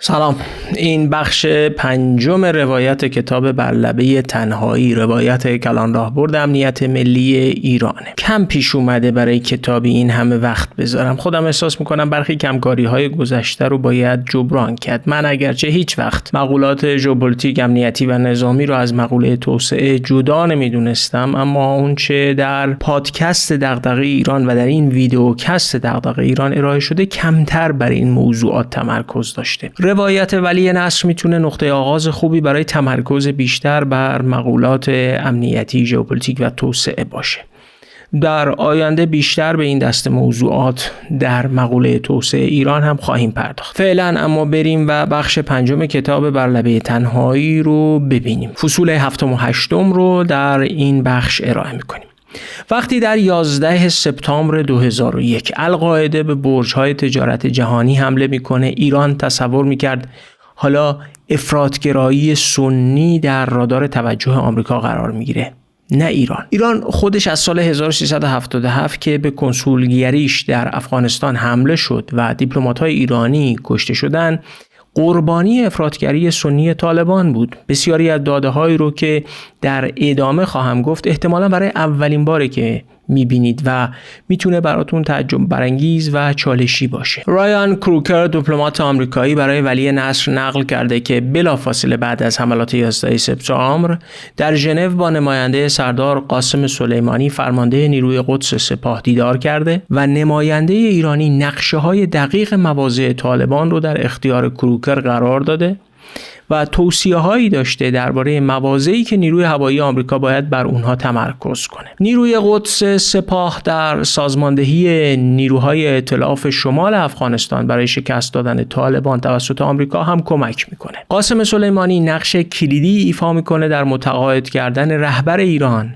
سلام، این بخش پنجم روایت کتاب بر لبه تنهایی، روایت کلان راهبرد امنیت ملی ایرانه. کم پیش اومده برای کتابی این همه وقت بذارم. خودم احساس میکنم برخی کمکاری های گذشته رو باید جبران کرد. من اگرچه هیچ وقت مقولات ژئوپلیتیک، امنیتی و نظامی رو از مقوله توسعه جدا نمیدونستم، اما اون چه در پادکست دغدغه ایران و در این ویدیوکست دغدغه ایران ارائه شده کمتر بر این موضوعات تمرکز داشته. روایت ولی نصر میتونه نقطه آغاز خوبی برای تمرکز بیشتر بر مقولات امنیتی، ژئوپلیتیک و توسعه باشه. در آینده بیشتر به این دسته موضوعات در مقوله توسعه ایران هم خواهیم پرداخت. فعلا اما بریم و بخش پنجم کتاب بر لبه تنهایی رو ببینیم. فصول 7 و 8 رو در این بخش ارائه میکنیم. وقتی در 11 سپتامبر 2001 القاعده به برج‌های تجارت جهانی حمله میکنه، ایران تصور میکرد حالا افراط‌گرایی سنی در رادار توجه آمریکا قرار میگیره. نه ایران خودش از سال 1377 که به کنسولگریش در افغانستان حمله شد و دیپلمات‌های ایرانی کشته شدن، قربانی افراطگری سنی طالبان بود. بسیاری از داده‌هایی رو که در ادامه خواهم گفت احتمالاً برای اولین باره که میبینید و میتونه براتون تعجب برانگیز و چالشی باشه. رایان کروکر، دیپلمات آمریکایی، برای ولی نصر نقل کرده که بلافاصله بعد از حملات 11 سپتامبر در ژنو با نماینده سردار قاسم سلیمانی، فرمانده نیروی قدس سپاه، دیدار کرده و نماینده ایرانی نقشه‌های دقیق مواضع طالبان رو در اختیار کروکر قرار داده و توصیه‌هایی داشته درباره مواضعی که نیروی هوایی آمریکا باید بر اونها تمرکز کنه. نیروی قدس سپاه در سازماندهی نیروهای ائتلاف شمال افغانستان برای شکست دادن طالبان توسط آمریکا هم کمک میکنه. قاسم سلیمانی نقش کلیدی ایفا میکنه در متقاعد کردن رهبر ایران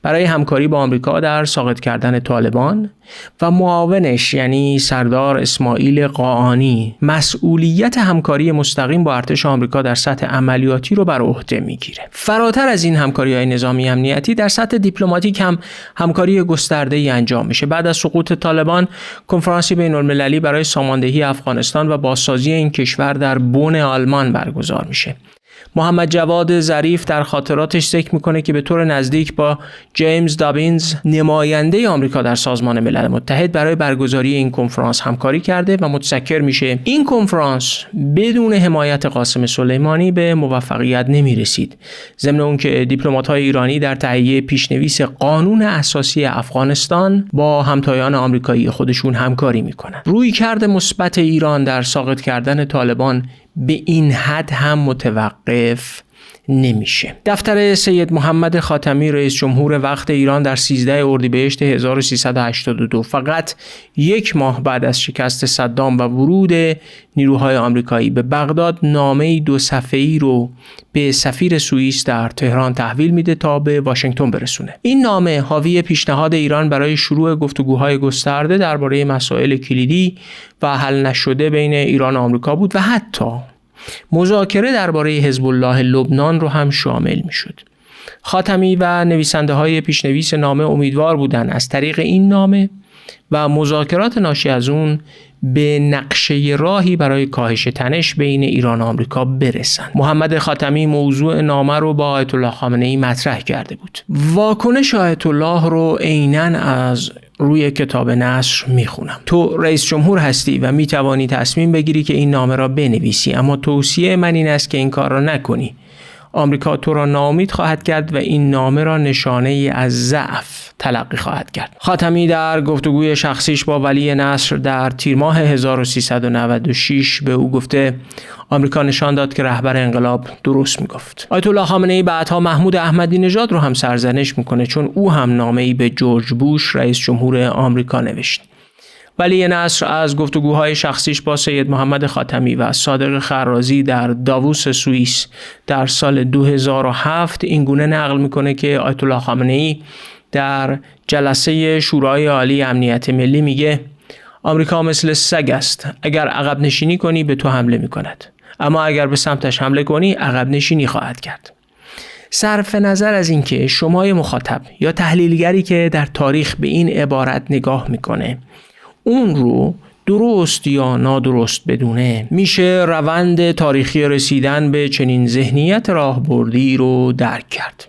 برای همکاری با آمریکا در ساقط کردن طالبان و معاونش یعنی سردار اسماعیل قاآنی مسئولیت همکاری مستقیم با ارتش آمریکا در سطح عملیاتی رو بر عهده میگیره. فراتر از این همکاری‌های نظامی امنیتی در سطح دیپلماتیک هم همکاری گسترده‌ای انجام میشه. بعد از سقوط طالبان کنفرانسی بین‌المللی برای ساماندهی افغانستان و بازسازی این کشور در بن آلمان برگزار میشه. محمد جواد ظریف در خاطراتش ذکر میکنه که به طور نزدیک با جیمز دابینز، نماینده آمریکا در سازمان ملل متحد، برای برگزاری این کنفرانس همکاری کرده و متذکر میشه این کنفرانس بدون حمایت قاسم سلیمانی به موفقیت نمیرسید. ضمن اون که دیپلمات‌های ایرانی در تهیه پیشنویس قانون اساسی افغانستان با همتایان آمریکایی خودشون همکاری میکنن. رویکرد مثبت ایران در ساقط کردن طالبان به این حد هم متوقف نمیشه. دفتر سید محمد خاتمی رئیس جمهور وقت ایران در 13 اردیبهشت 1382 فقط یک ماه بعد از شکست صدام و ورود نیروهای آمریکایی به بغداد نامه‌ای 2 صفحه‌ای رو به سفیر سوئیس در تهران تحویل میده تا به واشنگتن برسونه. این نامه حاوی پیشنهاد ایران برای شروع گفتگوهای گسترده درباره مسائل کلیدی و حل نشده بین ایران و آمریکا بود و حتی مذاکره درباره حزب الله لبنان رو هم شامل میشد. خاتمی و نویسنده های پیشنویس نامه امیدوار بودند از طریق این نامه و مذاکرات ناشی از اون به نقشه راهی برای کاهش تنش بین ایران و آمریکا برسن. محمد خاتمی موضوع نامه رو با آیت الله خامنه‌ای مطرح کرده بود. واکنش آیت الله رو عیناً از روی کتاب نصر میخونم. تو رئیس جمهور هستی و میتوانی تصمیم بگیری که این نامه را بنویسی، اما توصیه من این است که این کار را نکنی. آمریکا تو را ناامید خواهد کرد و این نامه را نشانه ای از ضعف تلقی خواهد کرد. خاتمی در گفتگوی شخصیش با ولی نصر در تیر ماه 1396 به او گفته آمریکا نشان داد که رهبر انقلاب درست میگفت. آیت الله خامنه‌ای بعدها محمود احمدی نژاد رو هم سرزنش میکنه چون او هم نامه‌ای به جورج بوش رئیس جمهور آمریکا نوشت. ولی نصر از گفتگوهای شخصیش با سید محمد خاتمی و صادق خرازی در داووس سوئیس در سال 2007 اینگونه نقل میکنه که آیت الله خامنه‌ای در جلسه شورای عالی امنیت ملی میگه آمریکا مثل سگ است، اگر عقب نشینی کنی به تو حمله میکند، اما اگر به سمتش حمله کنی عقب نشینی خواهد کرد. صرف نظر از اینکه شمای مخاطب یا تحلیلگری که در تاریخ به این عبارت نگاه میکنه اون رو درست یا نادرست بدونه، میشه روند تاریخی رسیدن به چنین ذهنیت راهبردی رو درک کرد.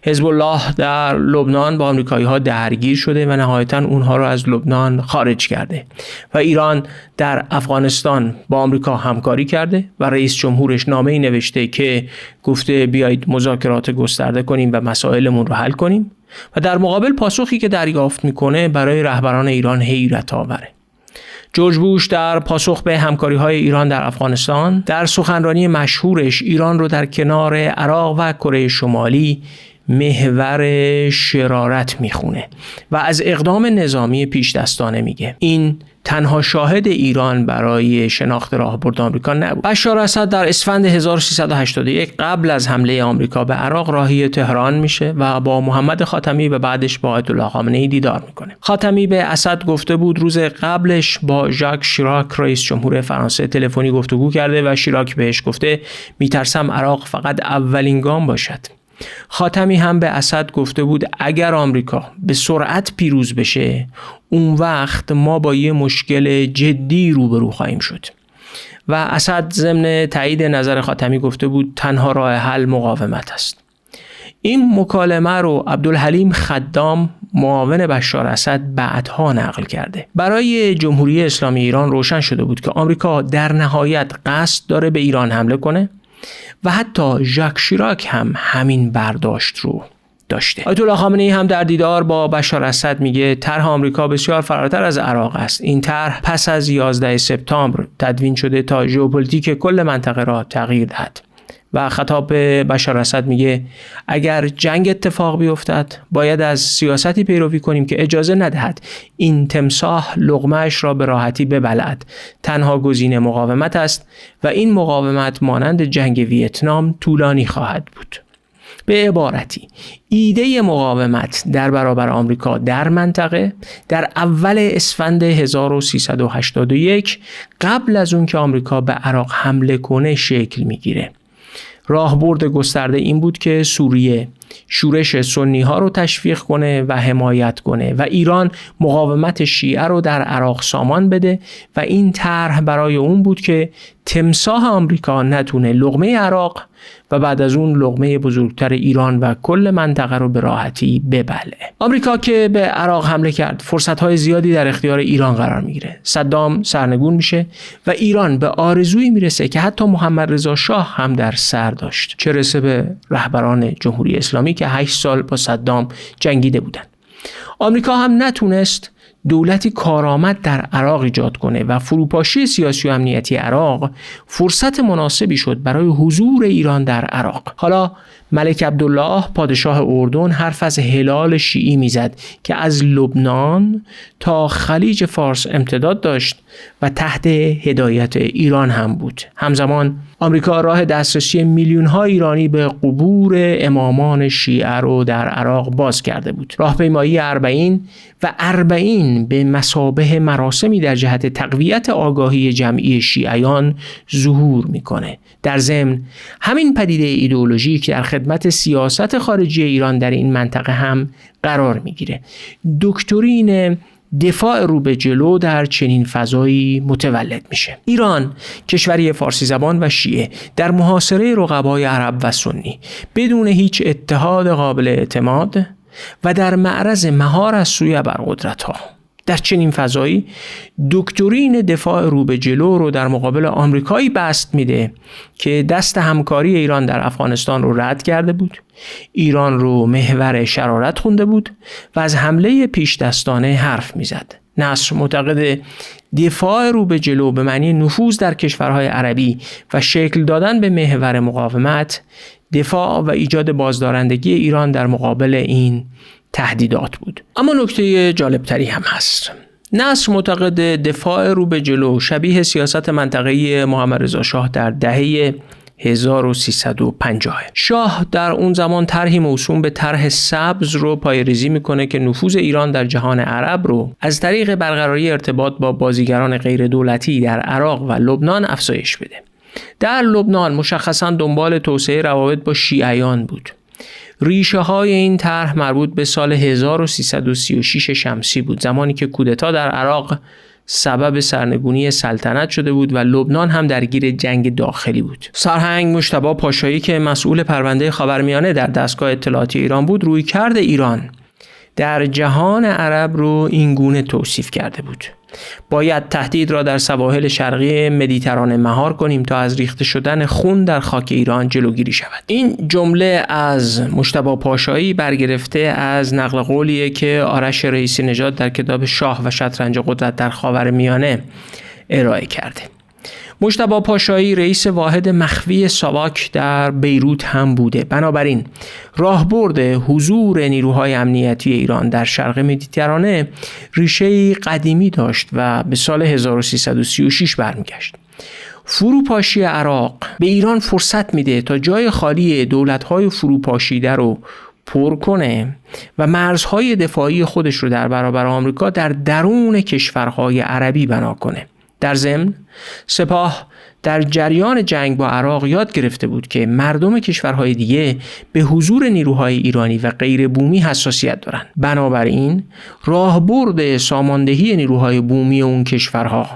حزب الله در لبنان با آمریکایی‌ها درگیر شده و نهایتاً اونها رو از لبنان خارج کرده و ایران در افغانستان با آمریکا همکاری کرده و رئیس جمهورش نامه‌ای نوشته که گفته بیایید مذاکرات گسترده کنیم و مسائلمون رو حل کنیم و در مقابل پاسخی که دریافت میکنه برای رهبران ایران حیرت آوره. جورج بوش در پاسخ به همکاری‌های ایران در افغانستان در سخنرانی مشهورش ایران رو در کنار عراق و کره شمالی محور شرارت میخونه و از اقدام نظامی پیش دستانه میگه. این تنها شاهد ایران برای شناخت راهبرد آمریکا نبود. بشار اسد در اسفند 1381 قبل از حمله آمریکا به عراق راهی تهران میشه و با محمد خاتمی و بعدش با آیت الله خامنه‌ای دیدار میکنه. خاتمی به اسد گفته بود روز قبلش با ژاک شیراک رئیس جمهور فرانسه تلفنی گفتگو کرده و شیراک بهش گفته میترسم عراق فقط اولین گام باشد. خاتمی هم به اسد گفته بود اگر آمریکا به سرعت پیروز بشه اون وقت ما با یه مشکل جدی روبرو خواهیم شد. و اسد ضمن تایید نظر خاتمی گفته بود تنها راه حل مقاومت است. این مکالمه رو عبدالحلیم خدام معاون بشار اسد بعدها نقل کرده. برای جمهوری اسلامی ایران روشن شده بود که آمریکا در نهایت قصد داره به ایران حمله کنه و حتی ژاک شیراک هم همین برداشت رو داشته. آیت الله خامنه‌ای هم در دیدار با بشار اسد میگه طرح آمریکا بسیار فراتر از عراق است. این طرح پس از 11 سپتامبر تدوین شده تا ژئوپلیتیک کل منطقه را تغییر دهد. و خطاب به بشار اسد میگه اگر جنگ اتفاق بیفتد باید از سیاستی پیروی کنیم که اجازه ندهد این تمساح لقمه‌اش را به راحتی ببلعد. تنها گزینه مقاومت است و این مقاومت مانند جنگ ویتنام طولانی خواهد بود. به عبارتی ایده مقاومت در برابر آمریکا در منطقه در اول اسفند 1381 قبل از اون که آمریکا به عراق حمله کنه شکل میگیره. راهبرد گسترده این بود که سوریه شورش سنی ها رو تشویق کنه و حمایت کنه و ایران مقاومت شیعه رو در عراق سامان بده و این طرح برای اون بود که تمساح آمریکا نتونه لقمه عراق و بعد از اون لقمه بزرگتر ایران و کل منطقه رو به راحتی ببلعه. آمریکا که به عراق حمله کرد فرصت‌های زیادی در اختیار ایران قرار میگیره. صدام سرنگون میشه و ایران به آرزویی میرسه که حتی محمد رضا شاه هم در سر داشت، چه رسه به رهبران جمهوری اسلامی که 8 سال با صدام جنگیده بودن. آمریکا هم نتونست دولتی کارآمد در عراق ایجاد کنه و فروپاشی سیاسی و امنیتی عراق فرصت مناسبی شد برای حضور ایران در عراق. حالا ملک عبدالله پادشاه اردن حرف از هلال شیعی میزد که از لبنان تا خلیج فارس امتداد داشت و تحت هدایت ایران هم بود. همزمان آمریکا راه دسترسی میلیون‌ها ایرانی به قبور امامان شیعه رو در عراق باز کرده بود. راهپیمایی 40 و 40 به مثابه مراسمی در جهت تقویت آگاهی جمعی شیعیان ظهور میکنه. در ضمن همین پدیده ایدئولوژیک در خدمت سیاست خارجی ایران در این منطقه هم قرار میگیره. دکترین دفاع رو به جلو در چنین فضایی متولد میشه. ایران کشوری فارسی زبان و شیعه در محاصره رقبای عرب و سنی بدون هیچ اتحاد قابل اعتماد و در معرض مهار از سوی ابرقدرت‌ها. در چنین فضایی دکترین دفاع رو به جلو رو در مقابل آمریکایی بست میده که دست همکاری ایران در افغانستان رو رد کرده بود، ایران رو محور شرارت خونده بود و از حمله پیش دستانه حرف میزد. نصر معتقد دفاع رو به جلو به معنی نفوذ در کشورهای عربی و شکل دادن به محور مقاومت، دفاع و ایجاد بازدارندگی ایران در مقابل این تهدیدات بود. اما نکته جالبتری هم هست. نصر معتقد دفاع رو به جلو شبیه سیاست منطقه‌ای محمد رضا شاه در دهه 1350. شاه در اون زمان طرحی موسوم به طرح سبز رو پایه‌ریزی میکنه که نفوذ ایران در جهان عرب رو از طریق برقراری ارتباط با بازیگران غیر دولتی در عراق و لبنان افزایش بده. در لبنان مشخصاً دنبال توسعه روابط با شیعیان بود. ریشه های این طرح مربوط به سال 1336 شمسی بود، زمانی که کودتا در عراق سبب سرنگونی سلطنت شده بود و لبنان هم درگیر جنگ داخلی بود. سرهنگ مجتبی پاشایی که مسئول پرونده خاورمیانه در دستگاه اطلاعاتی ایران بود، رویکرد ایران در جهان عرب رو این گونه توصیف کرده بود: باید تهدید را در سواحل شرقی مدیترانه مهار کنیم تا از ریخته شدن خون در خاک ایران جلوگیری شود. این جمله از مجتبی پاشایی برگرفته از نقل قولیه که آرش رئیسی نژاد در کتاب شاه و شطرنج قدرت در خاورمیانه ارائه کرده. مجتبی پاشایی رئیس واحد مخفی ساواک در بیروت هم بوده. بنابراین راهبرد حضور نیروهای امنیتی ایران در شرق مدیترانه ریشه قدیمی داشت و به سال 1336 برمیگشت. فروپاشی عراق به ایران فرصت میده تا جای خالی دولت‌های فروپاشیده رو پر کنه و مرزهای دفاعی خودش رو در برابر آمریکا در درون کشورهای عربی بنا کنه. در ضمن سپاه در جریان جنگ با عراق یاد گرفته بود که مردم کشورهای دیگه به حضور نیروهای ایرانی و غیر بومی حساسیت دارن. بنابراین راهبرد ساماندهی نیروهای بومی اون کشورها،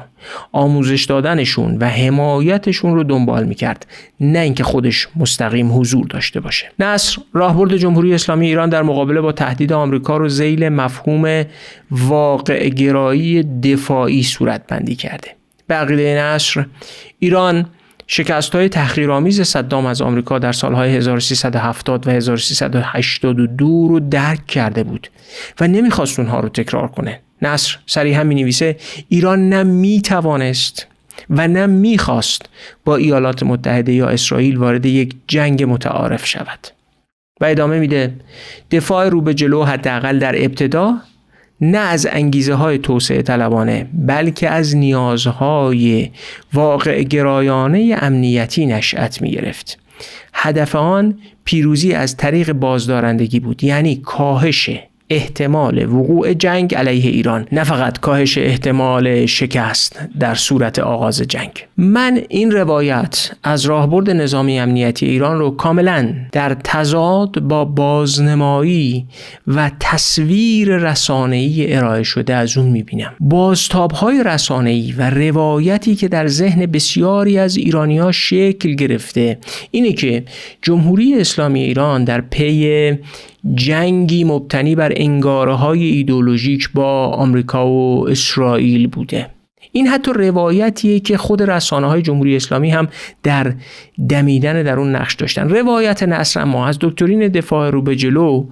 آموزش دادنشون و حمایتشون رو دنبال میکرد، نه اینکه خودش مستقیم حضور داشته باشه. نصر راهبرد جمهوری اسلامی ایران در مقابله با تهدید آمریکا رو ذیل مفهوم واقع گرایی دفاعی صورت بندی کرده. به عقیده نصر، ایران شکست‌های تحقیرآمیز صدام از آمریکا در سالهای 1370 و 1382 رو درک کرده بود و نمیخواست اونها رو تکرار کنه. نصر صریحاً می‌نویسه ایران نه می‌توانست و نه می‌خواست با ایالات متحده یا اسرائیل وارد یک جنگ متعارف شود. و ادامه میده دفاع رو به جلو حداقل در ابتدا نه از انگیزه‌های توسعه طلبانه بلکه از نیازهای واقع گرایانه امنیتی نشأت می‌گرفت. هدف آن پیروزی از طریق بازدارندگی بود، یعنی کاهش احتمال وقوع جنگ علیه ایران، نه فقط کاهش احتمال شکست در صورت آغاز جنگ. من این روایت از راهبرد نظامی امنیتی ایران رو کاملا در تضاد با بازنمایی و تصویر رسانه‌ای ارائه شده از اون میبینم. بازتاب‌های رسانه‌ای و روایتی که در ذهن بسیاری از ایرانی‌ها شکل گرفته اینه که جمهوری اسلامی ایران در پی جنگی مبتنی بر انگاره‌های ایدئولوژیک با آمریکا و اسرائیل بوده. این حتی روایتیه که خود رسانه‌های جمهوری اسلامی هم در دمیدن در اون نقش داشتن. روایت نصر اما از دکترین دفاع رو به جلو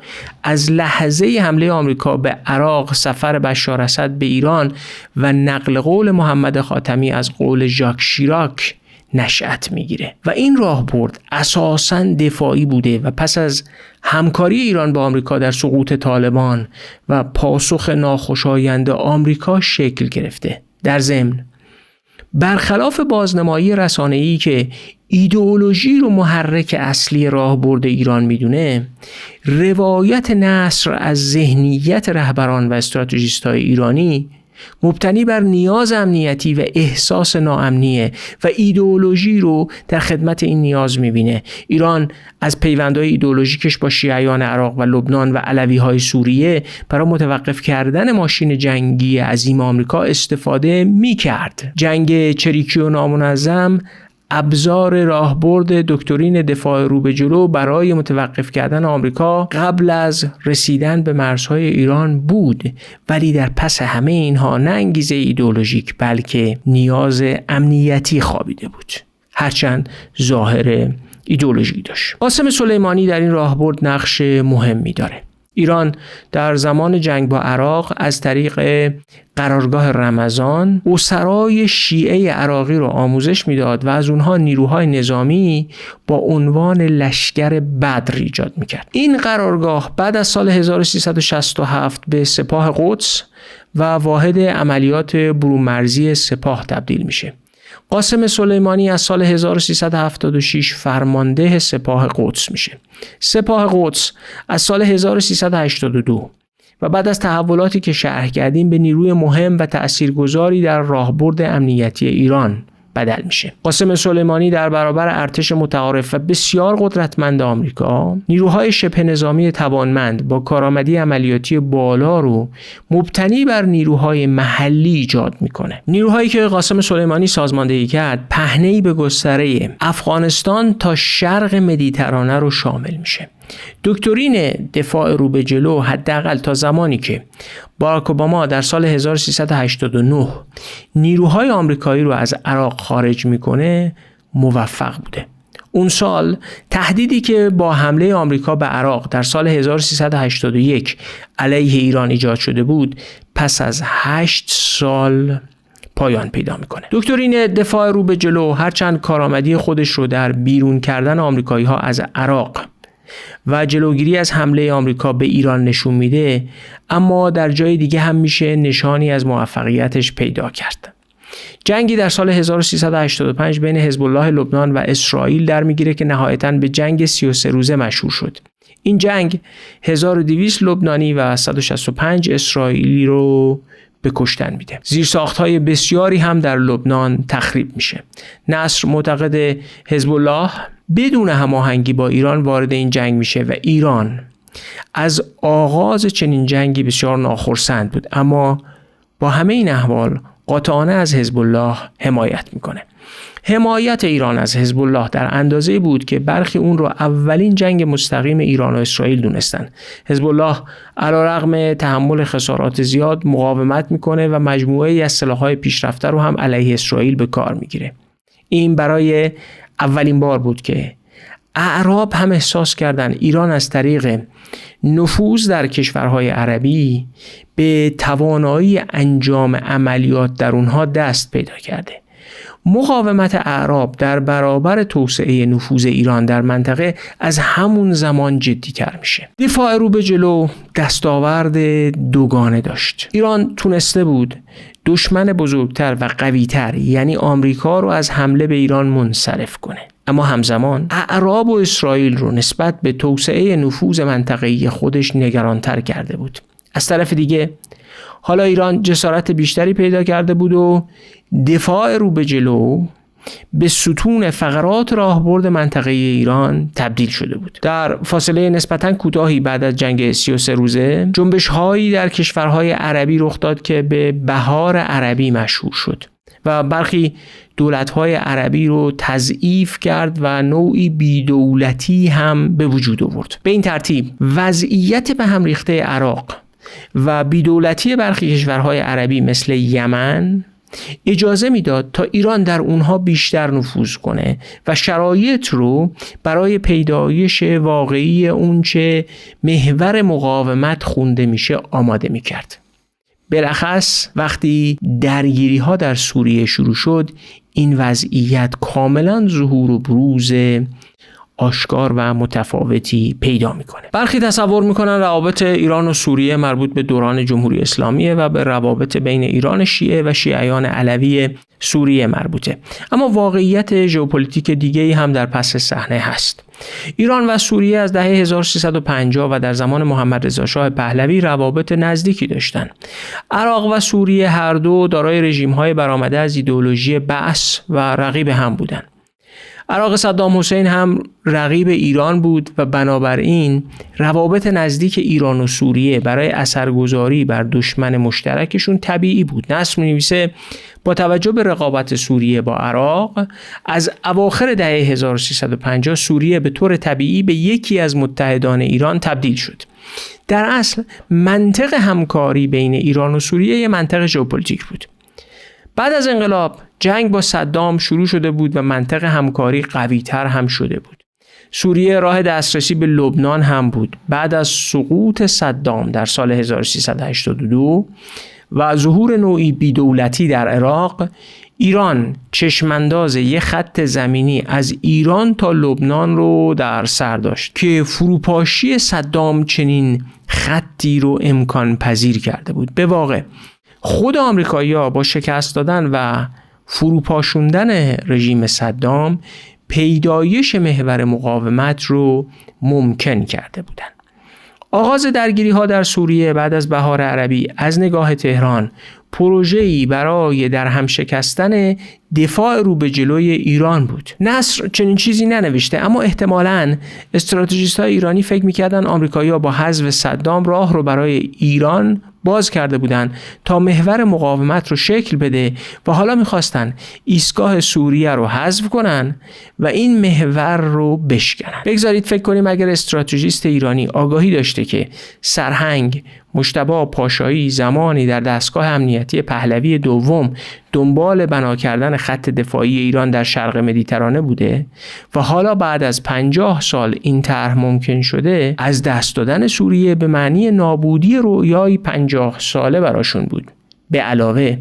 از لحظه حمله آمریکا به عراق، سفر بشار اسد به ایران و نقل قول محمد خاتمی از قول ژاک شیراک نشأت میگیره و این راهبرد اساساً دفاعی بوده و پس از همکاری ایران با آمریکا در سقوط طالبان و پاسخ ناخوشایند آمریکا شکل گرفته. در ضمن برخلاف بازنمایی رسانه‌ای که ایدئولوژی رو محرک اصلی راهبرد ایران میدونه، روایت نصر از ذهنیت رهبران و استراتژیست‌های ایرانی مبتنی بر نیاز امنیتی و احساس ناامنیه و ایدئولوژی رو در خدمت این نیاز میبینه. ایران از پیوندهای ایدئولوژیکش با شیعیان عراق و لبنان و علوی‌های سوریه برای متوقف کردن ماشین جنگی عظیم آمریکا استفاده میکرد. جنگ چریکی و نامنظم ابزار راهبرد دکترین دفاع رو به جلو برای متوقف کردن آمریکا قبل از رسیدن به مرزهای ایران بود، ولی در پس همه اینها نه انگیزه ایدئولوژیک بلکه نیاز امنیتی خوابیده بود، هرچند ظاهر ایدئولوژی داشت. قاسم سلیمانی در این راهبرد نقش مهمی داره. ایران در زمان جنگ با عراق از طریق قرارگاه رمضان اسرای شیعه عراقی رو آموزش میداد و از اونها نیروهای نظامی با عنوان لشکر بدر ایجاد میکرد. این قرارگاه بعد از سال 1367 به سپاه قدس و واحد عملیات برون‌مرزی سپاه تبدیل میشه. قاسم سلیمانی از سال 1376 فرمانده سپاه قدس میشه. سپاه قدس از سال 1382 و بعد از تحولاتی که شرح کردیم به نیروی مهم و تأثیرگذاری در راهبرد امنیتی ایران بدل میشه. قاسم سلیمانی در برابر ارتش متعارف و بسیار قدرتمند آمریکا، نیروهای شبه نظامی توانمند با کارآمدی عملیاتی بالا رو مبتنی بر نیروهای محلی ایجاد میکنه. نیروهایی که قاسم سلیمانی سازماندهی کرد پهنه‌ای به گستره افغانستان تا شرق مدیترانه رو شامل میشه. دکترین دفاع رو به جلو حداقل تا زمانی که باراک اوباما در سال 1389 نیروهای آمریکایی رو از عراق خارج میکنه موفق بوده. اون سال تهدیدی که با حمله آمریکا به عراق در سال 1381 علیه ایران ایجاد شده بود پس از 8 سال پایان پیدا میکنه. دکترین دفاع رو به جلو هرچند کارآمدی خودش رو در بیرون کردن آمریکایی ها از عراق و جلوگیری از حمله آمریکا به ایران نشون میده، اما در جای دیگه هم میشه نشانی از موفقیتش پیدا کرد. جنگی در سال 1385 بین حزب الله لبنان و اسرائیل در میگیره که نهایتاً به جنگ 33 روزه مشهور شد. این جنگ 1200 لبنانی و 165 اسرائیلی رو به کشتن میده. زیرساخت‌های بسیاری هم در لبنان تخریب میشه. نصر معتقد حزب الله بدون هماهنگی با ایران وارد این جنگ میشه و ایران از آغاز چنین جنگی بسیار ناخرسند بود، اما با همه این احوال قاطعانه از حزب الله حمایت میکنه. حمایت ایران از حزب الله در اندازه بود که برخی اون رو اولین جنگ مستقیم ایران و اسرائیل دونستن. حزب الله علیرغم تحمل خسارات زیاد مقاومت میکنه و مجموعه‌ای از سلاح‌های پیشرفته رو هم علیه اسرائیل به کار میگیره. این برای اولین بار بود که اعراب هم احساس کردن ایران از طریق نفوذ در کشورهای عربی به توانایی انجام عملیات در اونها دست پیدا کرده. مقاومت اعراب در برابر توسعه نفوذ ایران در منطقه از همون زمان جدی‌تر میشه. دفاع رو به جلو دستاورد دوگانه داشت. ایران تونسته بود دشمن بزرگتر و قوی‌تر یعنی آمریکا رو از حمله به ایران منصرف کنه، اما همزمان اعراب و اسرائیل رو نسبت به توسعه نفوذ منطقه‌ای خودش نگرانتر کرده بود. از طرف دیگه حالا ایران جسارت بیشتری پیدا کرده بود و دفاع رو به جلو به ستون فقرات راهبرد منطقه ایران تبدیل شده بود. در فاصله نسبتاً کوتاهی بعد از جنگ 33 روزه جنبش‌هایی در کشورهای عربی رخ داد که به بهار عربی مشهور شد و برخی دولت‌های عربی رو تضعیف کرد و نوعی بی‌دولتی هم به وجود آورد. به این ترتیب وضعیت به هم ریخته عراق و بی‌دولتی برخی کشورهای عربی مثل یمن اجازه میداد تا ایران در اونها بیشتر نفوذ کنه و شرایط رو برای پیدایش واقعی اونچه محور مقاومت خونده میشه آماده میکرد. بالاخص وقتی درگیری ها در سوریه شروع شد این وضعیت کاملا ظهور و بروز آشکار و متفاوتی پیدا میکنه. برخی تصور میکنن روابط ایران و سوریه مربوط به دوران جمهوری اسلامیه و به روابط بین ایران شیعه و شیعیان علوی سوریه مربوطه، اما واقعیت ژئوپلیتیک دیگه‌ای هم در پس صحنه هست. ایران و سوریه از دهه 1350 و در زمان محمد رضا شاه پهلوی روابط نزدیکی داشتند. عراق و سوریه هر دو دارای رژیم‌های برآمده از ایدئولوژی بعث و رقیب هم بودند. عراق صدام حسین هم رقیب ایران بود و بنابراین روابط نزدیک ایران و سوریه برای اثرگذاری بر دشمن مشترکشون طبیعی بود. نصر می‌نویسه با توجه به رقابت سوریه با عراق از اواخر دهه 1350 سوریه به طور طبیعی به یکی از متحدان ایران تبدیل شد. در اصل منطق همکاری بین ایران و سوریه یه منطق ژئوپلیتیک بود. بعد از انقلاب جنگ با صدام شروع شده بود و منطق همکاری قوی‌تر هم شده بود. سوریه راه دسترسی به لبنان هم بود. بعد از سقوط صدام در سال 1382 و ظهور نوعی بی‌دولتی در عراق، ایران چشمانداز یک خط زمینی از ایران تا لبنان رو در سر داشت که فروپاشی صدام چنین خطی رو امکان پذیر کرده بود. به واقع خود آمریکایی‌ها با شکست دادن و فروپاشوندن رژیم صدام پیدایش محور مقاومت رو ممکن کرده بودند. آغاز درگیری‌ها در سوریه بعد از بهار عربی از نگاه تهران پروژه‌ای برای در هم شکستن دفاع رو به جلوی ایران بود. نصر چنین چیزی ننوشته، اما احتمالاً استراتژیست‌های ایرانی فکر می‌کردن آمریکایی‌ها با حذف صدام راه رو برای ایران باز کرده بودن تا محور مقاومت رو شکل بده و حالا می‌خواستن ایستگاه سوریه رو حذف کنن و این محور رو بشکنن. بگذارید فکر کنیم اگر استراتژیست ایرانی آگاهی داشته که سرهنگ مجتبی پاشایی زمانی در دستگاه امنیتی پهلوی دوم دنبال بنا کردن خط دفاعی ایران در شرق مدیترانه بوده و حالا بعد از 50 سال این طرح ممکن شده، از دست دادن سوریه به معنی نابودی رویای 50 ساله براشون بود. به علاوه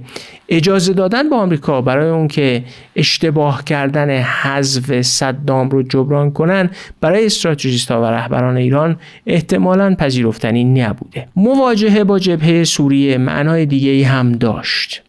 اجازه دادن به آمریکا برای اون که اشتباه کردن حذف صدام رو جبران کنن برای استراتژیست‌ها و رهبران ایران احتمالاً پذیرفتنی نبوده. مواجهه با جبهه سوریه معنای دیگه‌ای هم داشت.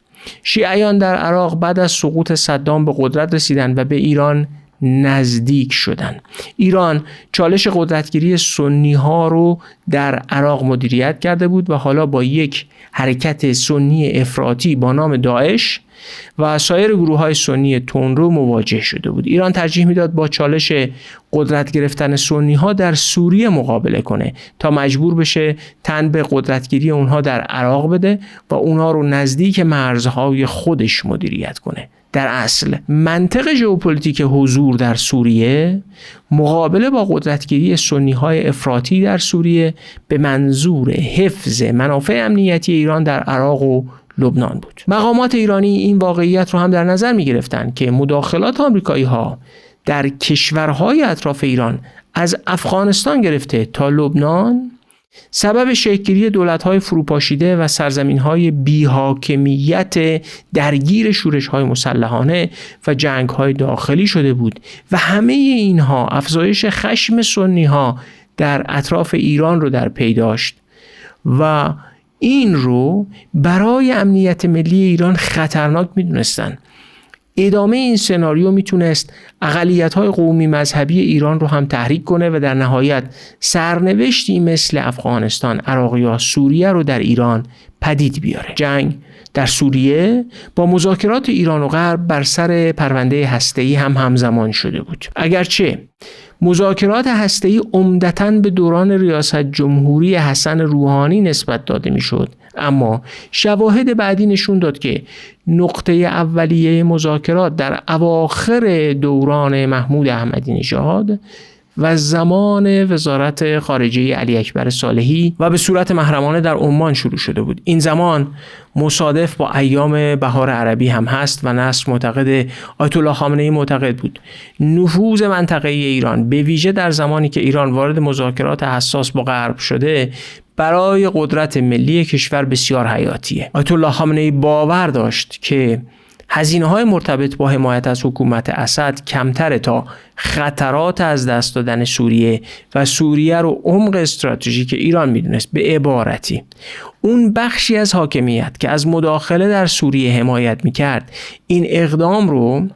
شیعیان در عراق بعد از سقوط صدام به قدرت رسیدن و به ایران نزدیک شدن. ایران چالش قدرتگیری سنی ها رو در عراق مدیریت کرده بود و حالا با یک حرکت سنی افراطی با نام داعش و سایر گروه های سنی تندرو مواجه شده بود. ایران ترجیح میداد با چالش قدرت گرفتن سنی ها در سوریه مقابله کنه تا مجبور بشه تن به قدرتگیری اونها در عراق بده و اونها رو نزدیک مرزهای خودش مدیریت کنه. در اصل منطق ژئوپلیتیک حضور در سوریه مقابله با قدرتگیری سنی‌های افراطی در سوریه به منظور حفظ منافع امنیتی ایران در عراق و لبنان بود. مقامات ایرانی این واقعیت رو هم در نظر می گرفتن که مداخلات آمریکایی‌ها در کشورهای اطراف ایران از افغانستان گرفته تا لبنان سبب شکل‌گیری دولت‌های فروپاشیده و سرزمین‌های بی‌حاکمیت درگیر شورش‌های مسلحانه و جنگ‌های داخلی شده بود و همه اینها افزایش خشم سنی‌ها در اطراف ایران رو در پی داشت و این رو برای امنیت ملی ایران خطرناک می‌دونستند. ادامه این سناریو میتونست اقلیت‌های قومی مذهبی ایران رو هم تحریک کنه و در نهایت سرنوشتی مثل افغانستان، عراق یا سوریه رو در ایران پدید بیاره. جنگ در سوریه با مذاکرات ایران و غرب بر سر پرونده هسته‌ای هم همزمان شده بود. اگرچه مذاکرات هسته‌ای عمدتاً به دوران ریاست جمهوری حسن روحانی نسبت داده میشد، اما شواهد بعدی نشون داد که نقطه اولیه مذاکرات در اواخر دوران محمود احمدی نژاد و زمان وزارت خارجه علی اکبر صالحی و به صورت محرمانه در عمان شروع شده بود. این زمان مصادف با ایام بهار عربی هم هست و نصر معتقد آیت الله خامنه‌ای معتقد بود نفوذ منطقه‌ای ایران به ویژه در زمانی که ایران وارد مذاکرات حساس با غرب شده برای قدرت ملی کشور بسیار حیاتیه. آیت الله خامنه‌ای باور داشت که هزینه‌های مرتبط با حمایت از حکومت اسد کمتره تا خطرات از دست دادن سوریه و سوریه رو عمق استراتژیک ایران میدونست. به عبارتی اون بخشی از حاکمیت که از مداخله در سوریه حمایت میکرد این اقدام رو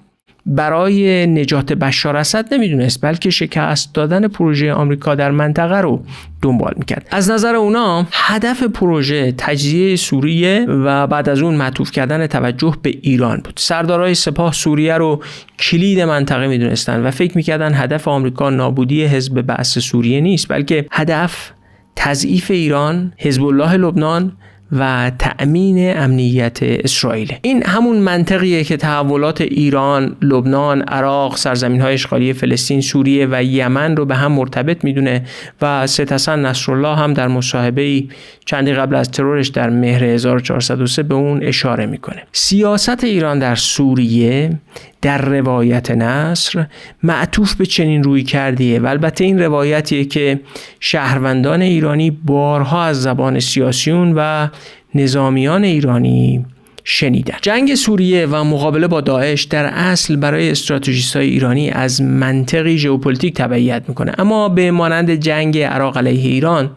برای نجات بشار اسد نمیدونست، بلکه شکست دادن پروژه آمریکا در منطقه رو دنبال میکرد. از نظر اونا هدف پروژه تجزیه سوریه و بعد از اون معطوف کردن توجه به ایران بود. سردارای سپاه سوریه رو کلید منطقه میدونستن و فکر میکردن هدف آمریکا نابودی حزب بعث سوریه نیست، بلکه هدف تضعیف ایران، حزب الله لبنان و تأمین امنیت اسرائیل. این همون منطقیه که تحولات ایران، لبنان، عراق، سرزمین‌های اشغالی فلسطین، سوریه و یمن رو به هم مرتبط میدونه و سید حسن نصرالله هم در مصاحبه‌ای چندی قبل از ترورش در مهر 1403 به اون اشاره میکنه. سیاست ایران در سوریه در روایت نصر معطوف به چنین روی کردیه و البته این روایتیه که شهروندان ایرانی بارها از زبان سیاسیون و نظامیان ایرانی شنیدن. جنگ سوریه و مقابله با داعش در اصل برای استراتژیست‌های ایرانی از منطقی ژئوپلیتیک تبعیت میکنه، اما به مانند جنگ عراق علیه ایران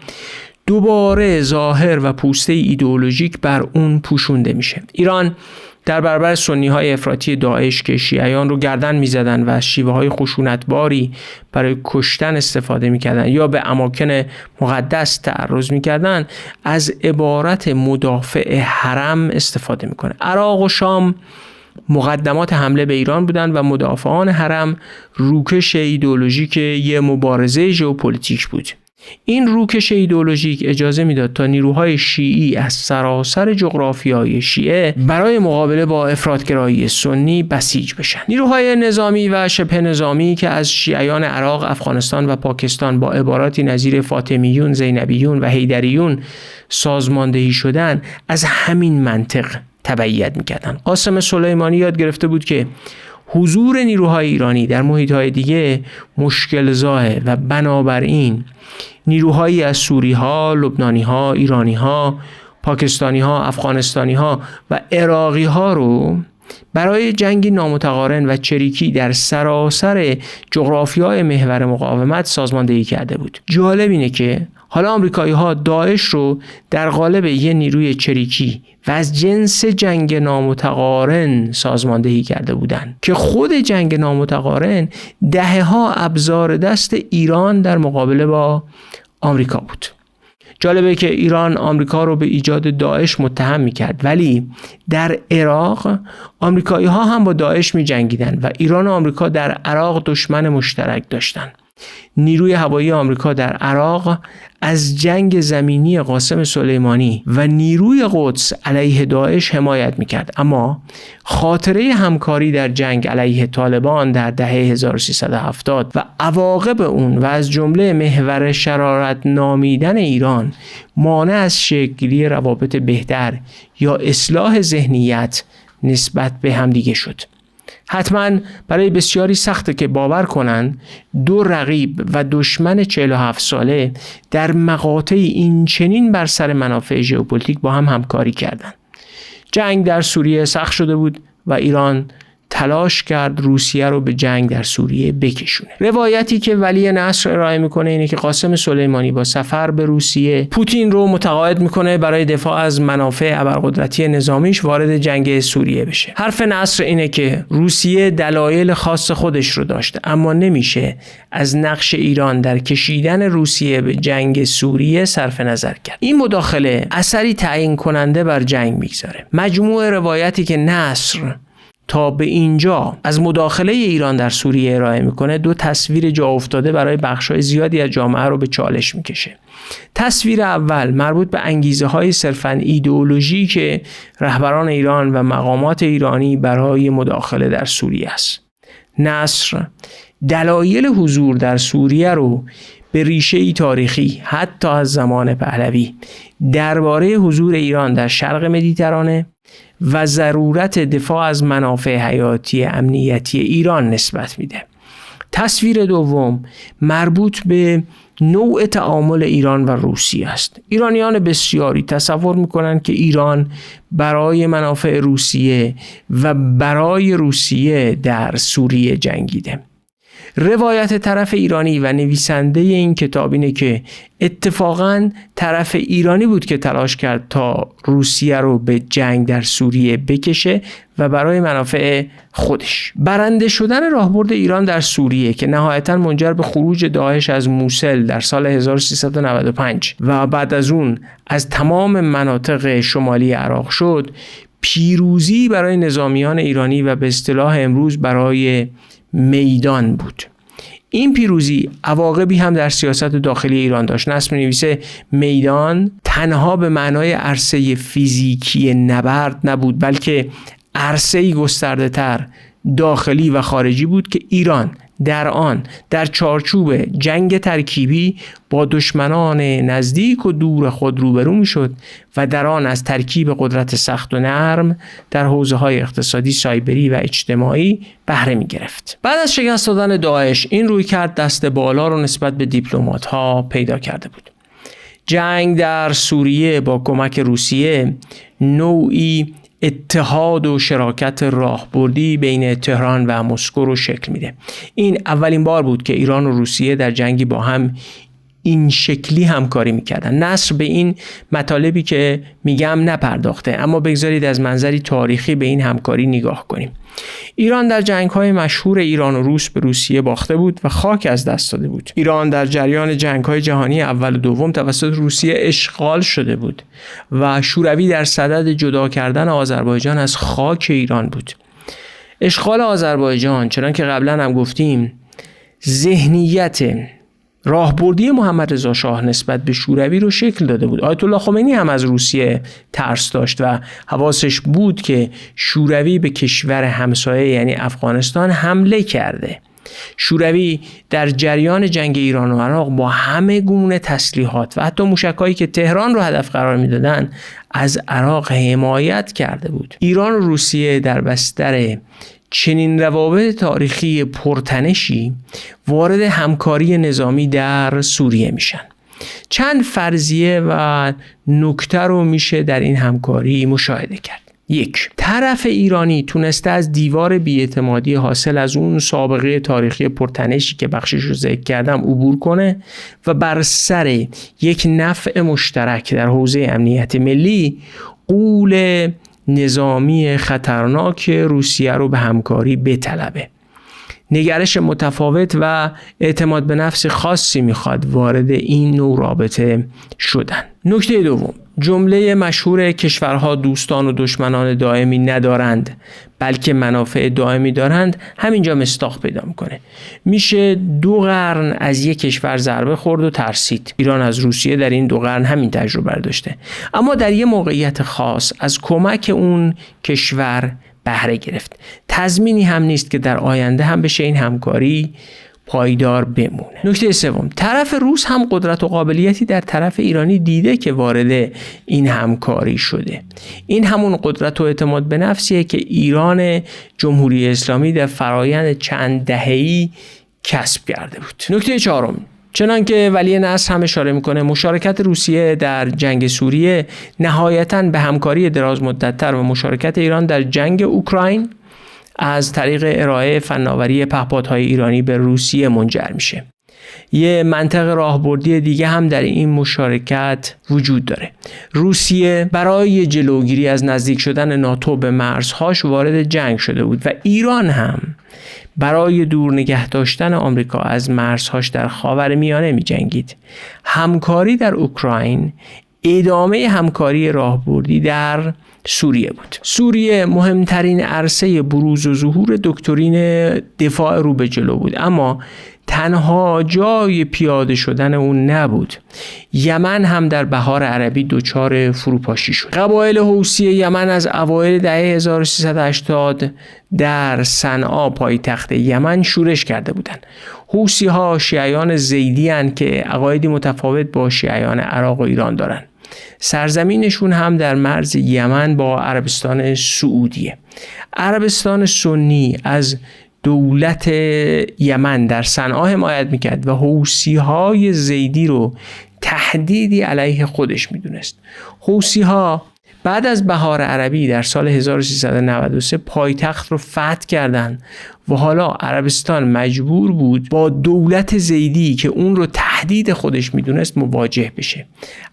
دوباره ظاهر و پوسته ایدئولوژیک بر اون پوشونده میشه. ایران در برابر سنی‌های افراطی داعش که شیعیان رو گردن می‌زدن و از شیوه‌های خشونت‌باری برای کشتن استفاده می‌کردن یا به اماکن مقدس تعرض می‌کردن، از عبارت مدافع حرم استفاده می‌کنه. عراق و شام مقدمات حمله به ایران بودند و مدافعان حرم روکش ایدئولوژیک یه مبارزه ژئوپلیتیک بود. این روکش ایدئولوژیک اجازه میداد تا نیروهای شیعی از سراسر جغرافیای شیعه برای مقابله با افراطگرایی سنی بسیج بشن. نیروهای نظامی و شبه نظامی که از شیعیان عراق، افغانستان و پاکستان با عباراتی نظیر فاطمیون، زینبیون و حیدریون سازماندهی شدن، از همین منطق تبعیت میکردن. قاسم سلیمانی یاد گرفته بود که حضور نیروهای ایرانی در محیط‌های دیگه مشکل زایه و بنابراین نیروهایی از سوری‌ها، لبنانی‌ها، ایرانی‌ها، پاکستانی‌ها، افغانستانی‌ها و عراقی‌ها رو برای جنگی نامتقارن و چریکی در سراسر جغرافیای محور مقاومت سازماندهی کرده بود. جالب اینه که حالا آمریکایی‌ها داعش رو در قالب یه نیروی چریکی و از جنس جنگ نامتقارن سازماندهی کرده بودند که خود جنگ نامتقارن دهه‌ها ابزار دست ایران در مقابله با آمریکا بود. جالبه که ایران آمریکا رو به ایجاد داعش متهم می‌کرد، ولی در عراق آمریکایی‌ها هم با داعش می‌جنگیدن و ایران و آمریکا در عراق دشمن مشترک داشتن. نیروی هوایی آمریکا در عراق از جنگ زمینی قاسم سلیمانی و نیروی قدس علیه داعش حمایت میکرد، اما خاطره همکاری در جنگ علیه طالبان در دهه 1370 و عواقب اون و از جمله محور شرارت نامیدن ایران مانع از شکل‌گیری روابط بهتر یا اصلاح ذهنیت نسبت به همدیگه شد. حتما برای بسیاری سخته که باور کنن دو رقیب و دشمن 47 ساله در مقاطع این چنین بر سر منافع ژئوپلیتیک با هم همکاری کردند. جنگ در سوریه سخت شده بود و ایران تلاش کرد روسیه رو به جنگ در سوریه بکشونه. روایتی که ولی نصر ارائه میکنه اینه که قاسم سلیمانی با سفر به روسیه پوتین رو متقاعد میکنه برای دفاع از منافع ابرقدرتی نظامیش وارد جنگ سوریه بشه. حرف نصر اینه که روسیه دلایل خاص خودش رو داشته، اما نمیشه از نقش ایران در کشیدن روسیه به جنگ سوریه صرف نظر کرد. این مداخله اثری تعیین کننده بر جنگ میگذاره. مجموع روایتی که نصر تا به اینجا از مداخله ایران در سوریه ارائه میکنه دو تصویر جا افتاده برای بخشای زیادی از جامعه رو به چالش میکشه. تصویر اول مربوط به انگیزه‌های صرفاً ایدئولوژی که رهبران ایران و مقامات ایرانی برای مداخله در سوریه است. نصر دلایل حضور در سوریه رو به ریشه‌ای تاریخی حتی از زمان پهلوی درباره حضور ایران در شرق مدیترانه و ضرورت دفاع از منافع حیاتی امنیتی ایران نسبت میده. تصویر دوم مربوط به نوع تعامل ایران و روسیه است. ایرانیان بسیاری تصور میکنند که ایران برای منافع روسیه و برای روسیه در سوریه جنگیده. روایت طرف ایرانی و نویسنده این کتاب اینه که اتفاقاً طرف ایرانی بود که تلاش کرد تا روسیه رو به جنگ در سوریه بکشه و برای منافع خودش. برنده شدن راهبرد ایران در سوریه که نهایتاً منجر به خروج داعش از موسل در سال 1395 و بعد از اون از تمام مناطق شمالی عراق شد، پیروزی برای نظامیان ایرانی و به اصطلاح امروز برای میدان بود. این پیروزی عواقبی هم در سیاست داخلی ایران داشت. نصر می‌نویسه میدان تنها به معنای عرصه فیزیکی نبرد نبود، بلکه عرصه‌ای گسترده‌تر داخلی و خارجی بود که ایران در چارچوب جنگ ترکیبی با دشمنان نزدیک و دور خود روبرو میشد و در آن از ترکیب قدرت سخت و نرم در حوزه‌های اقتصادی، سایبری و اجتماعی بهره می گرفت. بعد از شکست دادن داعش این رویکرد دست بالا رو نسبت به دیپلمات‌ها پیدا کرده بود. جنگ در سوریه با کمک روسیه نوعی اتحاد و شراکت راهبردی بین تهران و مسکو رو شکل میده. این اولین بار بود که ایران و روسیه در جنگی با هم این شکلی همکاری میکردن. نصر به این مطالبی که میگم نپرداخته، اما بگذارید از منظری تاریخی به این همکاری نگاه کنیم. ایران در جنگ‌های مشهور ایران و روس به روسیه باخته بود و خاک از دست داده بود. ایران در جریان جنگ‌های جهانی اول و دوم توسط روسیه اشغال شده بود و شوروی در صدد جدا کردن آذربایجان از خاک ایران بود. اشغال آذربایجان، چنان که قبلا هم گفتیم، ذهنیت راهبردی محمد رضا شاه نسبت به شوروی رو شکل داده بود. آیت الله خمینی هم از روسیه ترس داشت و حواسش بود که شوروی به کشور همسایه یعنی افغانستان حمله کرده. شوروی در جریان جنگ ایران و عراق با همه گونه تسلیحات و حتی موشک‌هایی که تهران رو هدف قرار میدادن از عراق حمایت کرده بود. ایران و روسیه در بستر چنین روابط تاریخی پرتنشی وارد همکاری نظامی در سوریه میشن. چند فرضیه و نکته رو میشه در این همکاری مشاهده کرد. 1. طرف ایرانی تونسته از دیوار بی‌اعتمادی حاصل از اون سابقه تاریخی پرتنشی که بخشش رو ذکر کردم عبور کنه و بر سر یک نفع مشترک در حوزه امنیت ملی غول نظامی خطرناک روسیه رو به همکاری بطلبه. نگرش متفاوت و اعتماد به نفس خاصی میخواد وارد این نوع رابطه شدن. نکته دوم، جمله مشهور کشورها دوستان و دشمنان دائمی ندارند بلکه منافع دائمی دارند همینجا مصداق پیدا میکنه. میشه 2 قرن از یک کشور ضربه خورد و ترسید. ایران از روسیه در این 2 قرن همین تجربه داشته، اما در یه موقعیت خاص از کمک اون کشور بهره گرفت. تضمینی هم نیست که در آینده هم بشه این همکاری پایدار بمونه. نکته سوم، طرف روس هم قدرت و قابلیتی در طرف ایرانی دیده که وارد این همکاری شده. این همون قدرت و اعتماد به نفسیه که ایران جمهوری اسلامی در فرایند چند دهه‌ای کسب کرده بود. نکته چهارم، چنان که ولی نصر هم اشاره میکنه، مشارکت روسیه در جنگ سوریه نهایتاً به همکاری دراز مدت‌تر و مشارکت ایران در جنگ اوکراین از طریق ارائه فناوری پهپادهای ایرانی به روسیه منجر میشه. یه منطق راهبردی دیگه هم در این مشارکت وجود داره. روسیه برای جلوگیری از نزدیک شدن ناتو به مرزهاش وارد جنگ شده بود و ایران هم برای دور نگه داشتن آمریکا از مرزهاش در خاورمیانه می جنگید. همکاری در اوکراین ادامه همکاری راهبردی در سوریه بود. سوریه مهمترین عرصه بروز و ظهور دکترین دفاع رو به جلو بود، اما تنها جای پیاده شدن اون نبود. یمن هم در بهار عربی دچار فروپاشی شد. قبایل حوثی یمن از اوایل دهه 1380 در صنعا پایتخت یمن شورش کرده بودند. حوثی ها شیعیان زیدی هستند که عقایدی متفاوت با شیعیان عراق و ایران دارند. سرزمینشون هم در مرز یمن با عربستان سعودیه. عربستان سنی از دولت یمن در صنعا حمایت میکرد و حوثی‌های زیدی رو تهدیدی علیه خودش میدونست. حوثی‌ها بعد از بهار عربی در سال 1393 پایتخت رو فتح کردند و حالا عربستان مجبور بود با دولت زیدی که اون رو تهدید خودش میدونست مواجه بشه.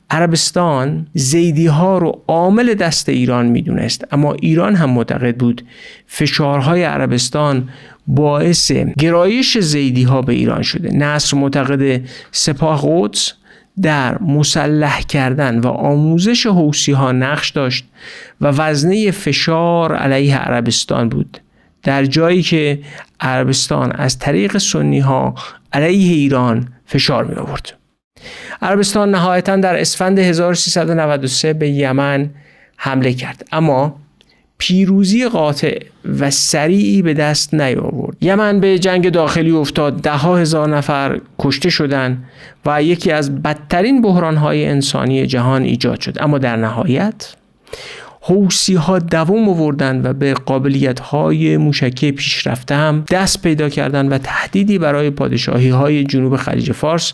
عربستان زیدی ها رو عامل دست ایران میدونست، اما ایران هم معتقد بود فشارهای عربستان باعث گرایش زیدی ها به ایران شده. نصر معتقد سپاه قدس در مسلح کردن و آموزش حوثی ها نقش داشت و وزنه فشار علیه عربستان بود، در جایی که عربستان از طریق سنی ها علیه ایران فشار می آورد. عربستان نهایتاً در اسفند 1393 به یمن حمله کرد، اما پیروزی قاطع و سریعی به دست نیاورد. یمن به جنگ داخلی افتاد، 10,000 نفر کشته شدند و یکی از بدترین بحران‌های انسانی جهان ایجاد شد. اما در نهایت حوثی‌ها دوام آوردند و به قابلیت‌های موشکی پیشرفته هم دست پیدا کردند و تهدیدی برای پادشاهی‌های جنوب خلیج فارس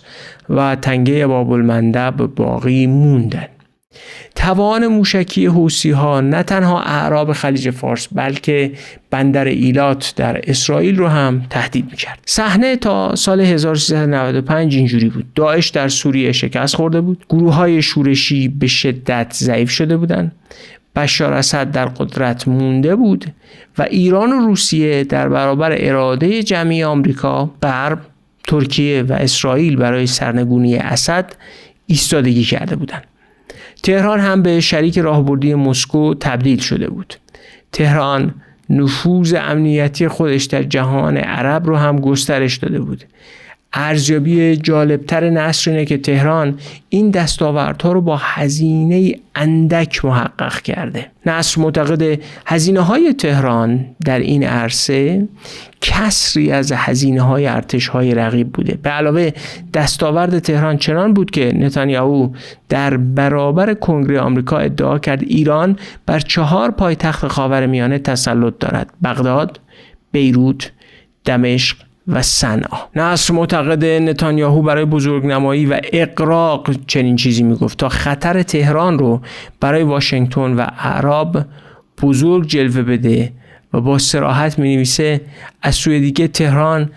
و تنگه باب المندب باقی موندند. توان موشکی حوثی‌ها نه تنها اعراب خلیج فارس بلکه بندر ایلات در اسرائیل رو هم تهدید می‌کرد. صحنه تا سال 1395 اینجوری بود. داعش در سوریه شکست خورده بود. گروه‌های شورشی به شدت ضعیف شده بودند. بشار اسد در قدرت مونده بود و ایران و روسیه در برابر اراده جمعی آمریکا، غرب، ترکیه و اسرائیل برای سرنگونی اسد ایستادگی کرده بودند. تهران هم به شریک راهبردی مسکو تبدیل شده بود. تهران نفوذ امنیتی خودش در جهان عرب رو هم گسترش داده بود. ارزیابی جالبتر نصر اینه که تهران این دستاوردها رو با هزینه اندک محقق کرده. نصر معتقد هزینه‌های تهران در این عرصه کسری از هزینه‌های ارتش‌های رقیب بوده. به علاوه دستاورد تهران چنان بود که نتانیاهو در برابر کنگره آمریکا ادعا کرد ایران بر 4 پایتخت خاورمیانه تسلط دارد: بغداد، بیروت، دمشق و صنعا. نصر معتقد نتانیاهو برای بزرگنمایی و اغراق چنین چیزی میگفت تا خطر تهران رو برای واشنگتن و اعراب بزرگ جلوه بده و با صراحت مینویسه از سوی دیگه تهران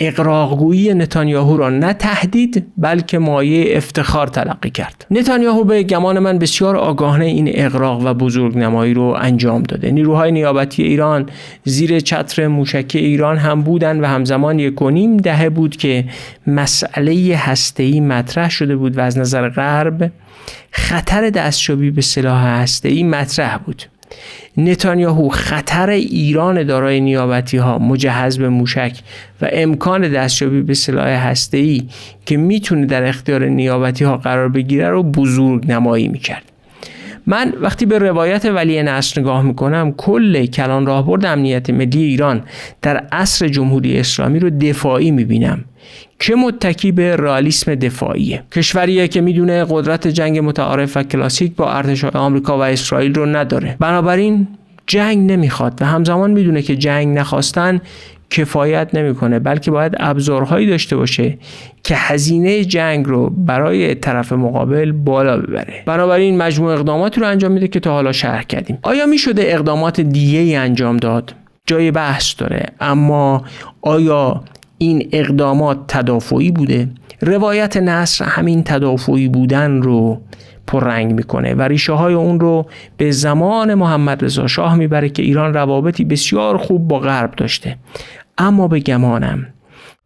اغراقگویی نتانیاهو را نه تهدید بلکه مایه افتخار تلقی کرد. نتانیاهو به گمان من بسیار آگاهانه این اغراق و بزرگنمایی رو انجام داده. نیروهای نیابتی ایران زیر چتر موشکی ایران هم بودن و همزمان 1.5 دهه بود که مسئله هسته‌ای مطرح شده بود و از نظر غرب خطر دستیابی به سلاح هسته‌ای مطرح بود. نتانیاهو خطر ایران دارای نیابتی ها مجهز به موشک و امکان دستیابی به سلاح هسته‌ای که میتونه در اختیار نیابتی ها قرار بگیره رو بزرگ نمایی میکرد. من وقتی به روایت ولی نصر نگاه میکنم کل کلان راهبرد امنیت ملی ایران در عصر جمهوری اسلامی رو دفاعی میبینم که متکی به رئالیسم دفاعیه. کشوریه که میدونه قدرت جنگ متعارف و کلاسیک با ارتش‌های آمریکا و اسرائیل رو نداره، بنابراین جنگ نمیخواد و همزمان میدونه که جنگ نخواستن کفایت نمیکنه بلکه باید ابزارهایی داشته باشه که هزینه جنگ رو برای طرف مقابل بالا ببره. بنابراین مجموع اقداماتی رو انجام میده که تا حالا شرح کردیم. آیا میشده اقدامات دیگه‌ای انجام داد؟ جای بحث داره، اما آیا این اقدامات تدافعی بوده؟ روایت نصر همین تدافعی بودن رو پررنگ میکنه و ریشه های اون رو به زمان محمد رضا شاه میبره که ایران روابطی بسیار خوب با غرب داشته. اما به گمانم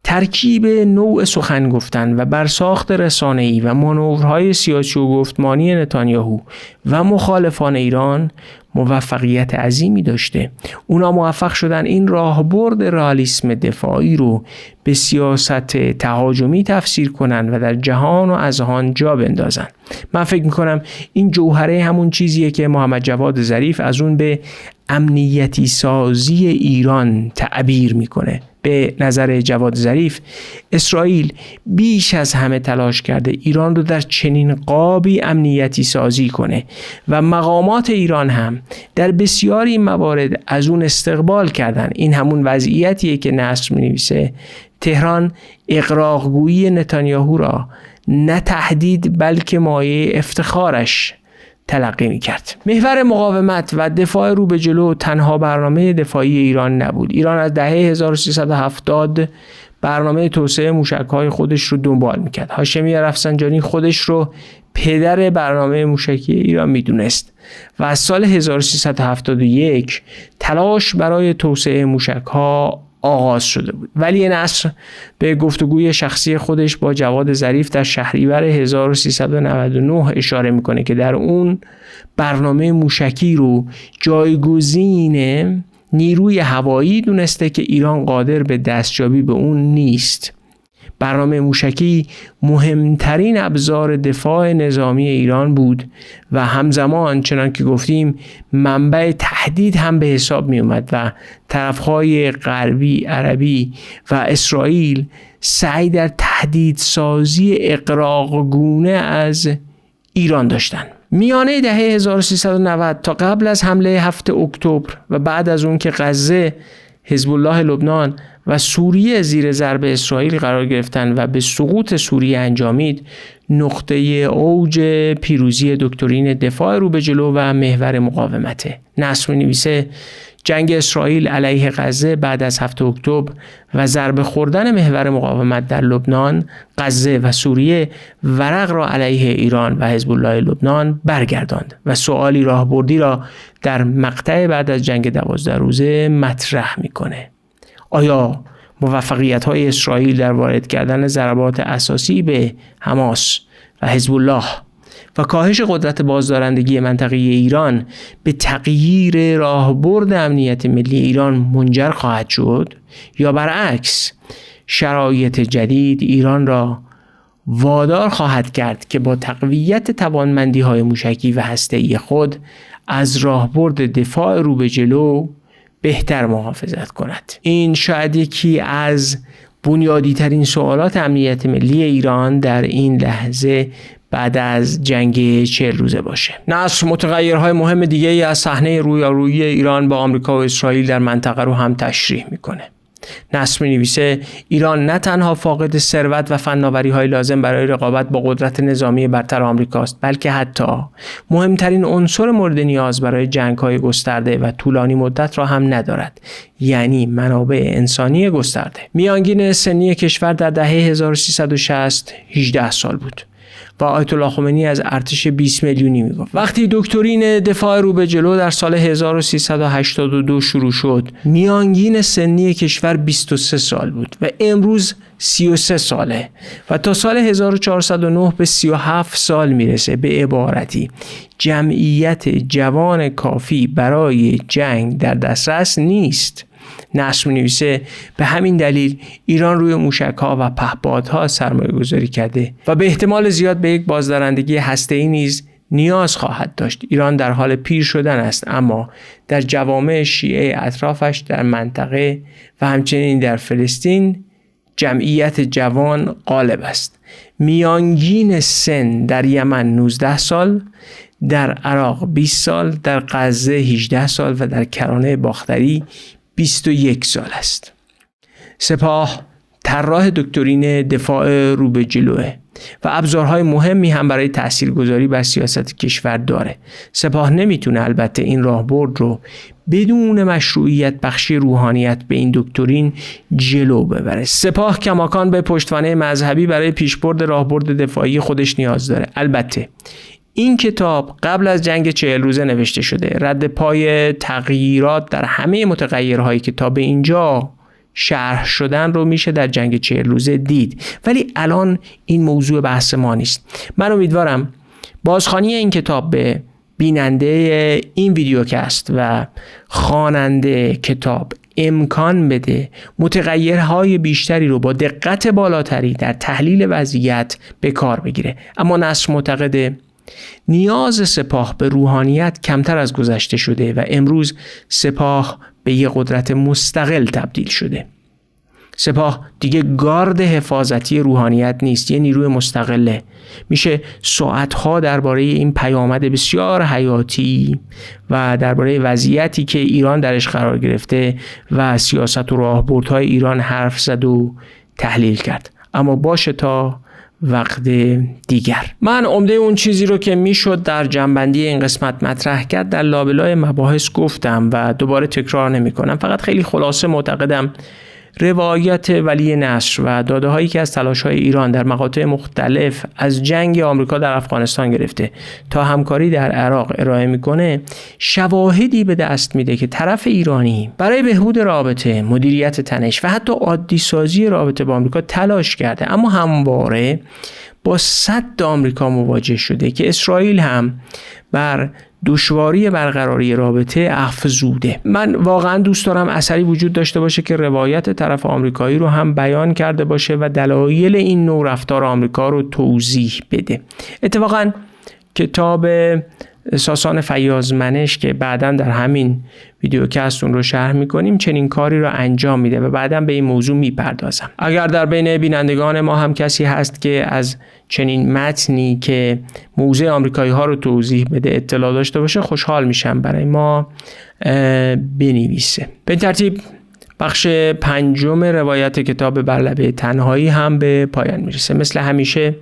ترکیب نوع سخن گفتن و برساخت رسانه‌ای و مانورهای سیاسی و گفتمانی نتانیاهو و مخالفان ایران موفقیت عظیمی داشته. اونا موفق شدن این راهبرد رئالیسم دفاعی رو به سیاست تهاجمی تفسیر کنن و در جهان و اذهان جا بندازن. من فکر میکنم این جوهره همون چیزیه که محمد جواد ظریف از اون به امنیتی سازی ایران تعبیر میکنه. به نظر جواد ظریف اسرائیل بیش از همه تلاش کرده ایران رو در چنین قابی امنیتی سازی کنه و مقامات ایران هم در بسیاری موارد از اون استقبال کردن. این همون وضعیتیه که نصر می‌نویسه تهران اغراقگویی نتانیاهو را نه تهدید بلکه مایه افتخارش تلقی می‌کرد. محور مقاومت و دفاع رو به جلو تنها برنامه دفاعی ایران نبود. ایران از دهه 1370 برنامه توسعه موشک‌های خودش رو دنبال می‌کرد. هاشمی رفسنجانی خودش رو پدر برنامه موشکی ایران می‌دونست و از سال 1371 تلاش برای توسعه موشک‌ها آغاز شده بود. ولی نصر به گفتگوی شخصی خودش با جواد ظریف در شهریور 1399 اشاره میکنه که در اون برنامه موشکی رو جایگزین نیروی هوایی دونسته که ایران قادر به دستیابی به اون نیست. برنامه موشکی مهمترین ابزار دفاع نظامی ایران بود و همزمان چنان که گفتیم منبع تهدید هم به حساب می اومد و طرفهای غربی، عربی و اسرائیل سعی در تهدید سازی اغراقگونه از ایران داشتن. میانه دهه 1390 تا قبل از حمله 7 اکتبر و بعد از اون که غزه، حزب الله لبنان و سوریه زیر ضرب اسرائیل قرار گرفتن و به سقوط سوریه انجامید، نقطه اوج پیروزی دکترین دفاع رو به جلو و محور مقاومته. نصر می‌نویسه جنگ اسرائیل علیه غزه بعد از 7 اکتبر و ضربه خوردن محور مقاومت در لبنان، غزه و سوریه ورق را علیه ایران و حزب الله لبنان برگرداند و سؤالی راهبردی را در مقطع بعد از جنگ 12 روزه مطرح میکنه. آیا موفقیت‌های اسرائیل در وارد کردن ضربات اساسی به حماس و حزب الله و کاهش قدرت بازدارندگی منطقه ایران به تغییر راهبرد امنیت ملی ایران منجر خواهد شد، یا برعکس شرایط جدید ایران را وادار خواهد کرد که با تقویت توانمندی‌های موشکی و هسته‌ای خود از راهبرد دفاع رو به جلو بهتر محافظت کند؟ این شاید یکی از بنیادی ترین سوالات امنیت ملی ایران در این لحظه بعد از جنگ 40 روزه باشه. نصر متغیرهای مهم دیگه ای از صحنه رویارویی ایران با آمریکا و اسرائیل در منطقه رو هم تشریح میکنه. نصر می‌نویسه ایران نه تنها فاقد ثروت و فناوری‌های لازم برای رقابت با قدرت نظامی برتر آمریکاست، بلکه حتی مهمترین عنصر مورد نیاز برای جنگ‌های گسترده و طولانی مدت را هم ندارد، یعنی منابع انسانی گسترده. میانگین سنی کشور در دهه 1360 18 سال بود و آیت الله خمینی از ارتش 20 میلیونی میگفت. وقتی دکترین دفاع رو به جلو در سال 1382 شروع شد، میانگین سنی کشور 23 سال بود و امروز 33 ساله و تا سال 1409 به 37 سال میرسه. به عبارتی جمعیت جوان کافی برای جنگ در دسترس نیست. نصر می‌نویسه به همین دلیل ایران روی موشک‌ها و پهپادها سرمایه‌گذاری کرده و به احتمال زیاد به یک بازدارندگی هسته‌ای نیز نیاز خواهد داشت. ایران در حال پیر شدن است، اما در جوامع شیعه اطرافش در منطقه و همچنین در فلسطین جمعیت جوان غالب است. میانگین سن در یمن 19 سال، در عراق 20 سال، در غزه 18 سال و در کرانه باختری 21 سال است. سپاه طراح دکترین دفاع رو به جلوه و ابزارهای مهمی هم برای تاثیرگذاری بر سیاست کشور داره. سپاه نمیتونه البته این راهبرد رو بدون مشروعیت بخشی روحانیت به این دکترین جلو ببره. سپاه کماکان به پشتوانه مذهبی برای پیشبرد راهبرد دفاعی خودش نیاز داره. البته این کتاب قبل از جنگ 40 روزه نوشته شده. رد پای تغییرات در همه متغیرهایی که تا به اینجا شرح شدن رو میشه در جنگ 40 روزه دید، ولی الان این موضوع بحث ما نیست. من امیدوارم بازخوانی این کتاب به بیننده این ویدیوکست و خواننده کتاب امکان بده متغیرهای بیشتری رو با دقت بالاتری در تحلیل وضعیت به کار بگیره. اما نصر معتقده نیاز سپاه به روحانیت کمتر از گذشته شده و امروز سپاه به یک قدرت مستقل تبدیل شده. سپاه دیگه گارد حفاظتی روحانیت نیست، یه نیروی مستقله. میشه ساعتها درباره این پیامد بسیار حیاتی و درباره وضعیتی که ایران درش قرار گرفته و سیاست و راهبردهای ایران حرف زد و تحلیل کرد. اما باشه تا وقت دیگر. من عمده اون چیزی رو که میشد در جنبندی این قسمت مطرح کرد در لابلای مباحث گفتم و دوباره تکرار نمی کنم. فقط خیلی خلاصه معتقدم روایت ولی نصر و داده هایی که از تلاش های ایران در مقاطع مختلف از جنگ آمریکا در افغانستان گرفته تا همکاری در عراق ارائه میکنه شواهدی به دست میده که طرف ایرانی برای بهبود رابطه، مدیریت تنش و حتی عادی سازی رابطه با آمریکا تلاش کرده، اما همواره با سد آمریکا مواجه شده که اسرائیل هم بر دشواری برقراری رابطه افزوده. من واقعا دوست دارم اثری وجود داشته باشه که روایت طرف آمریکایی رو هم بیان کرده باشه و دلایل این نوع رفتار آمریکا رو توضیح بده. اتفاقا کتاب ساسان فیاضمنش که بعداً در همین ویدیوکست اون رو شرح میکنیم چنین کاری رو انجام میده و بعداً به این موضوع میپردازم. اگر در بین بینندگان ما هم کسی هست که از چنین متنی که موضع آمریکایی ها رو توضیح بده اطلاع داشته باشه خوشحال میشم برای ما بنویسه. به ترتیب بخش 5 روایت کتاب بر لبه تنهایی هم به پایان میرسه. مثل همیشه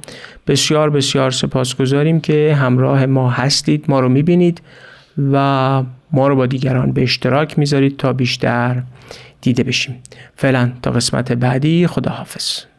بسیار بسیار سپاسگزاریم که همراه ما هستید، ما رو میبینید و ما رو با دیگران به اشتراک میذارید تا بیشتر دیده بشیم. فعلا تا قسمت بعدی، خداحافظ.